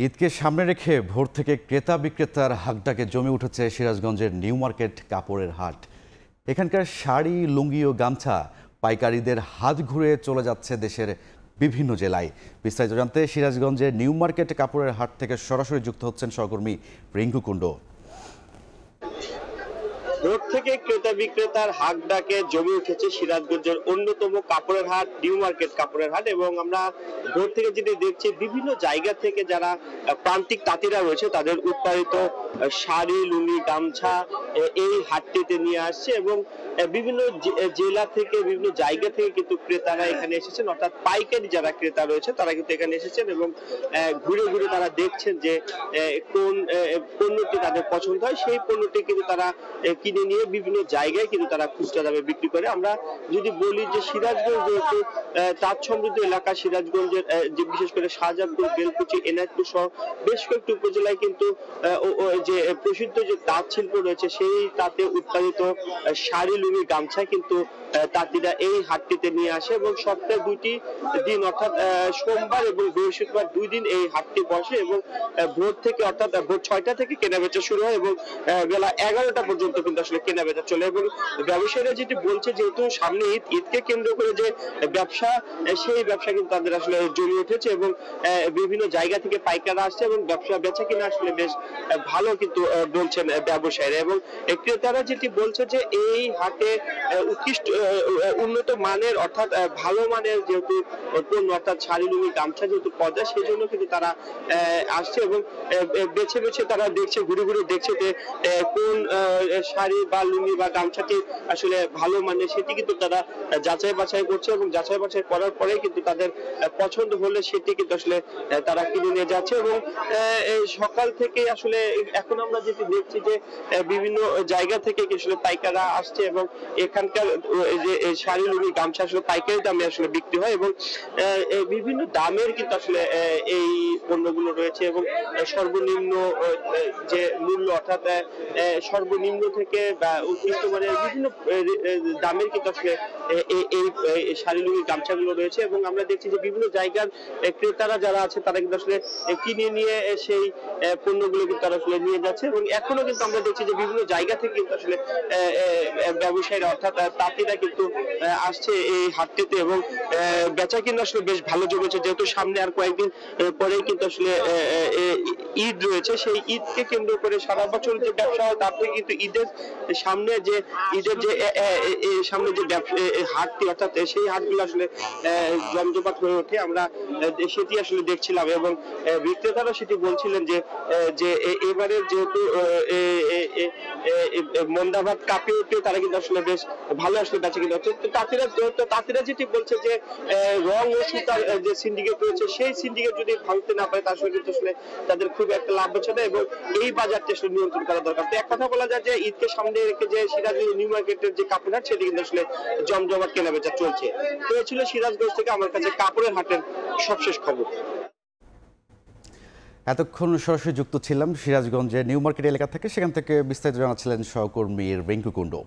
ঈদকে সামনে রেখে ভোর থেকে ক্রেতা বিক্রেতার হাকডাকে জমে উঠেছে সিরাজগঞ্জের নিউ মার্কেট কাপড়ের হাট। এখানকার শাড়ি, লুঙ্গি ও গামছা পাইকারীদের হাত ঘুরে চলে যাচ্ছে দেশের বিভিন্ন জেলায়। বিস্তারিত জানতে সিরাজগঞ্জের নিউ মার্কেট কাপড়ের হাট থেকে সরাসরি যুক্ত হচ্ছেন সহকর্মী রিঙ্কু কুণ্ডু। ভোর থেকে ক্রেতা বিক্রেতার হাক ডাকে জমে উঠেছে সিরাজগঞ্জের অন্যতম কাপড়ের হাট নিউ মার্কেট কাপড়ের হাট। এবং আমরা ভোর থেকে যেটি দেখছি, বিভিন্ন জায়গা থেকে যারা প্রান্তিক তাঁতিরা রয়েছে তাদের উৎপাদিত শাড়ি, লুঙ্গি, গামছা এই হাটটিতে নিয়ে আসছে এবং বিভিন্ন জেলা থেকে, বিভিন্ন জায়গা থেকে কিন্তু ক্রেতারা এখানে এসেছেন, অর্থাৎ পাইকারি যারা ক্রেতা রয়েছে তারা কিন্তু এখানে এসেছেন এবং ঘুরে ঘুরে তারা দেখছেন যে কোন পণ্যটি তাদের পছন্দ হয়, সেই পণ্যটি কিন্তু তারা কিনে নিয়ে বিভিন্ন জায়গায় কিন্তু তারা খুচরা দামে বিক্রি করে। আমরা যদি বলি যে সিরাজগঞ্জ যেহেতু তাঁত সমৃদ্ধ এলাকা, সিরাজগঞ্জের যে বিশেষ করে শাহজাহানপুর, বেলকুচি, এনায়তপুর সহ বেশ কয়েকটি উপজেলায় কিন্তু যে প্রসিদ্ধ যে তাঁত শিল্প রয়েছে, সেই তাঁতে উৎপাদিত শাড়ি, লুঙ্গি, গামছা কিন্তু তাঁতিরা এই হাটটিতে নিয়ে আসে এবং সপ্তাহে দুইটি দিন অর্থাৎ সোমবার এবং বৃহস্পতিবার 2 দিন এই হাটটি বসে এবং ভোর থেকে অর্থাৎ ভোর 6টা থেকে কেনাবেচা শুরু হয় এবং বেলা 11টা পর্যন্ত কিন্তু আসলে কেনাবেচা চলে। এবং ব্যবসায়ীরা যেটি বলছে, যেহেতু সামনে ঈদকে কেন্দ্র করে যে ব্যবসা, সেই ব্যবসা কিন্তু তাদের আসলে জমে উঠেছে এবং বিভিন্ন জায়গা থেকে পাইকাররা আসছে এবং ব্যবসা বেচা কিনা আসলে বেশ ভালো কিন্তু বলছেন ব্যবসায়ীরা। এবং ক্রেতারা যেটি বলছে যে এই হাটে উৎকৃষ্ট উন্নত মানের অর্থাৎ ভালো মানের যেহেতু পণ্য অর্থাৎ শাড়ি, লুঙ্গি, গামছা যেহেতু পাওয়া যায়, সেই জন্য কিন্তু তারা আসছে এবং বেছে বেছে তারা দেখছে, ঘুরে ঘুরে দেখছে যে কোন শাড়ি বা লুঙ্গি বা গামছাটি আসলে ভালো মানের, সেটি কিন্তু তারা যাচাই বাছাই করছে এবং যাচাই বাছাই করার পরে কিন্তু তাদের পছন্দ হলে সেটি কিন্তু আসলে তারা কিনে নিয়ে যাচ্ছে। এবং সকাল থেকে আসলে এখন আমরা যেটি দেখছি যে বিভিন্ন জায়গা থেকে আসলে পাইকাররা আসছে এবং এখানকার যে শাড়ি, লুঙ্গি, গামছা আসলে পাইকারি দামে আসলে বিক্রি হয় এবং বিভিন্ন দামের কিন্তু আসলে এই পণ্যগুলো রয়েছে এবং সর্বনিম্ন যে মূল্য অর্থাৎ সর্বনিম্ন থেকে বা উৎকৃষ্ট মানের বিভিন্ন দামের কিন্তু আসলে এই শাড়ি, লুঙ্গি, গামছাগুলো রয়েছে। এবং আমরা দেখছি যে বিভিন্ন জায়গার ক্রেতারা যারা আছে তারা কিন্তু আসলে কিনে নিয়ে সেই পণ্যগুলো কিন্তু তারা আসলে নিয়ে যাচ্ছে এবং এখনো কিন্তু আমরা দেখছি যে বিভিন্ন জায়গা থেকে কিন্তু আসলে ব্যবসায়ীরা অর্থাৎ তাঁতিরা কিন্তু আসছে এই হাটটিতে এবং বেচা কিনা আসলে বেশ ভালো জমেছে, যেহেতু সামনে আর কয়েকদিন পরেই কিন্তু আসলে ঈদ রয়েছে। সেই ঈদকে কেন্দ্র করে সারা বছর যে ব্যবসা হয় তার থেকে কিন্তু ঈদের সামনে যে সামনে যে হাটটি অর্থাৎ সেই হাটগুলো আসলে জমজমাট হয়ে ওঠে, আমরা সেটি আসলে দেখছিলাম এবং বিক্রেতারা সেটি বলছিলেন যে এবারের যেহেতু মন্দাভাত কাঁপিয়ে উঠে তারা কিন্তু আসলে বেশ ভালো আসলে বেচা কিনা হচ্ছে। তাঁতিরা যেটি বলছে যে রং ও সুতার যে সিন্ডিকেট রয়েছে, সেই সিন্ডিকেট যদি ভাঙতে না পারে তার সঙ্গে কিন্তু আসলে তাদের খুব একটা লাভ হচ্ছে না এবং এই বাজারটি আসলে নিয়ন্ত্রণ করা দরকার। তো এক কথা বলা যায় যে ঈদকে সামনে রেখে যে সিরাজগঞ্জ নিউ মার্কেটের যে কাপড় হাট, সেটি কিন্তু আসলে জমজমাট কেনাবেচা চলছে। তো এই ছিল সিরাজগঞ্জ থেকে আমার কাছে কাপড়ের হাটের সবশেষ খবর। এতক্ষণ সরাসরি যুক্ত ছিলাম সিরাজগঞ্জের নিউ মার্কেট এলাকা থেকে, সেখান থেকে বিস্তারিত জানাচ্ছিলেন সহকর্মী রিঙ্কু কুণ্ডু।